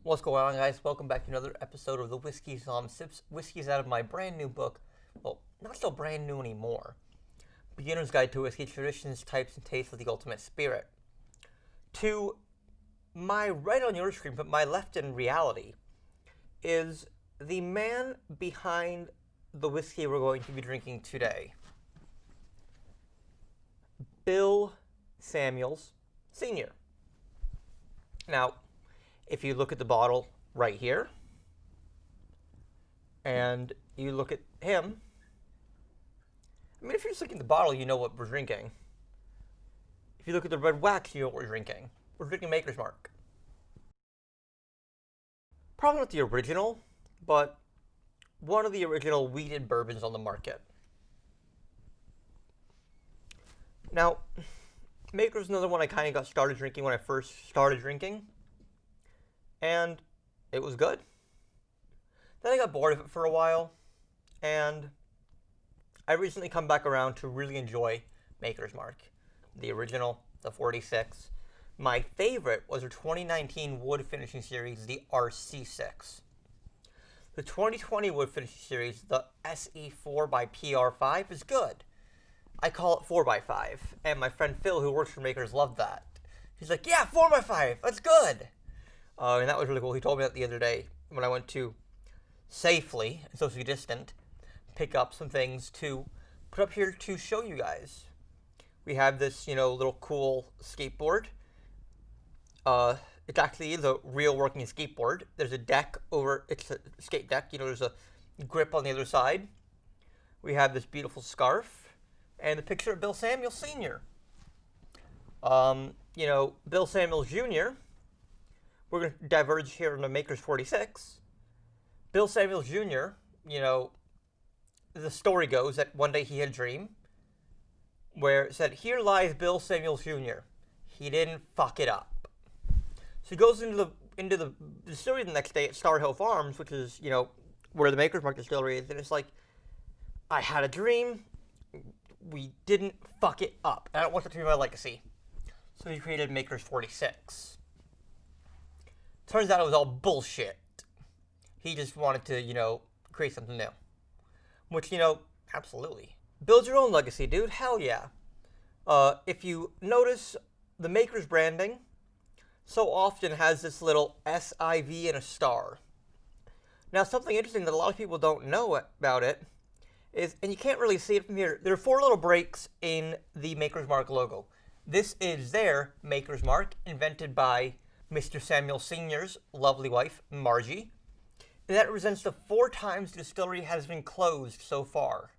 What's going on, guys? Welcome back to another episode of the Whiskey Sips. Whiskey's out of my brand new book. Well, not so brand new anymore. Beginner's Guide to Whiskey, Traditions, Types, and Tastes of the Ultimate Spirit. To my right on your screen, but my left in reality, is the man behind the whiskey we're going to be drinking today. Bill Samuels Sr. Now, if you look at the bottle right here, and you look at him, I mean, if you're just looking at the bottle, you know what we're drinking. If you look at the red wax, you know what we're drinking. We're drinking Maker's Mark. Probably not the original, but one of the original wheated bourbons on the market. Now, Maker's another one I kind of got started drinking when I first started drinking. And it was good. Then I got bored of it for a while, and I recently come back around to really enjoy Maker's Mark. The original, the 46. My favorite was their 2019 wood finishing series, the RC6. The 2020 wood finishing series, the SE4 by PR5, is good. I call it 4x5, and my friend Phil, who works for Maker's, loved that. He's like, yeah, 4x5, that's good. And that was really cool. He told me that the other day when I went to safely, socially distant, pick up some things to put up here to show you guys. We have this, little cool skateboard. It actually is a real working skateboard. There's a deck over, it's a skate deck. There's a grip on the other side. We have this beautiful scarf and a picture of Bill Samuels Sr. Bill Samuels Jr., we're going to diverge here into Maker's 46. Bill Samuels Jr., the story goes that one day he had a dream where it said, here lies Bill Samuels Jr. He didn't fuck it up. So he goes into the distillery the next day at Star Hill Farms, which is, where the Maker's Mark distillery is, and it's like, I had a dream, we didn't fuck it up. I don't want that to be my legacy. So he created Maker's 46. Turns out it was all bullshit. He just wanted to, create something new. Which, absolutely. Build your own legacy, dude. Hell yeah. If you notice, the Maker's branding so often has this little SIV and a star. Now, something interesting that a lot of people don't know about it is, and you can't really see it from here, there are 4 little breaks in the Maker's Mark logo. This is their Maker's Mark, invented by Mr. Samuel Sr.'s lovely wife, Margie. And that represents the 4 times the distillery has been closed so far.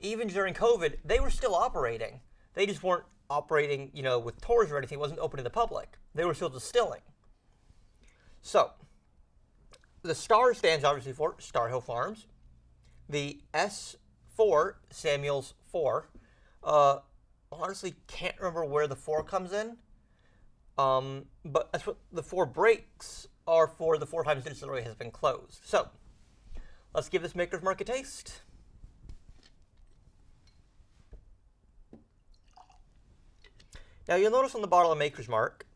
Even during COVID, they were still operating. They just weren't operating, with tours or anything. It wasn't open to the public. They were still distilling. So, the star stands obviously for Star Hill Farms. The S4, Samuels 4, honestly can't remember where the 4 comes in. But that's what the 4 breaks are for the 4 times the distillery has been closed. So, let's give this Maker's Mark a taste. Now, you'll notice on the bottle of Maker's Mark,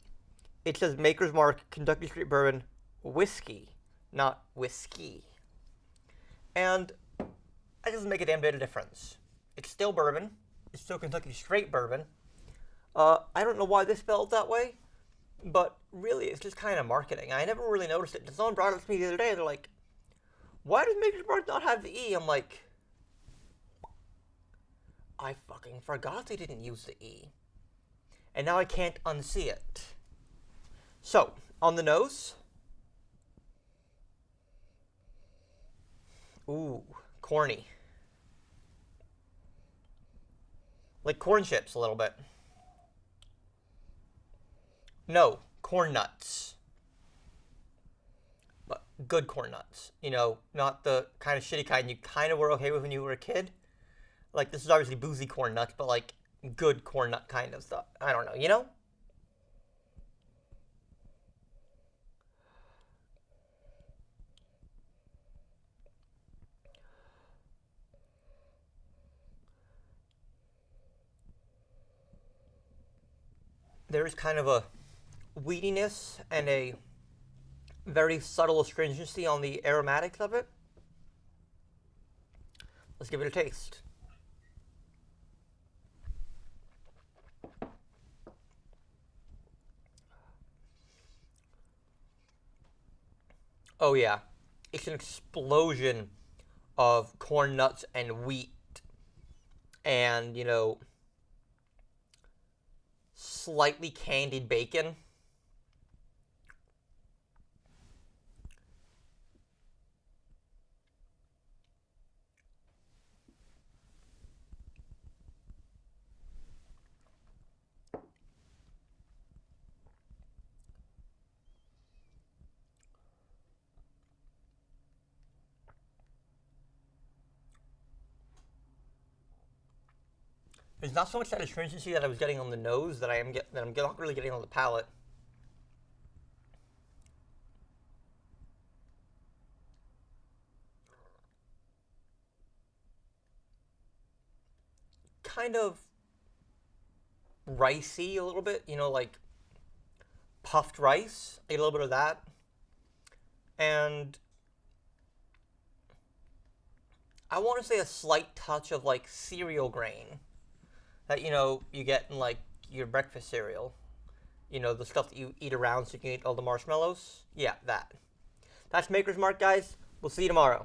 it says Maker's Mark Kentucky Straight Bourbon Whiskey, not whiskey. And that doesn't make a damn bit of difference. It's still bourbon. It's still Kentucky Straight Bourbon. I don't know why they spelled that way. But really, it's just kind of marketing. I never really noticed it. Someone brought it up to me the other day. They're like, why does Maker's Mark not have the E? I'm like, I fucking forgot they didn't use the E. And now I can't unsee it. So, on the nose. Ooh, corny. Like corn chips a little bit. No, corn nuts. But good corn nuts. Not the kind of shitty kind you kind of were okay with when you were a kid. Like, this is obviously boozy corn nuts, but like good corn nut kind of stuff. I don't know, There's kind of a weediness and a very subtle astringency on the aromatics of it. Let's give it a taste. Oh yeah, it's an explosion of corn nuts and wheat and, slightly candied bacon. There's not so much that astringency that I was getting on the nose that I'm not really getting on the palate. Kind of ricey a little bit, like puffed rice. I get a little bit of that. And I want to say a slight touch of like cereal grain that, you get in like your breakfast cereal. The stuff that you eat around so you can eat all the marshmallows. Yeah, that. That's Maker's Mark, guys. We'll see you tomorrow.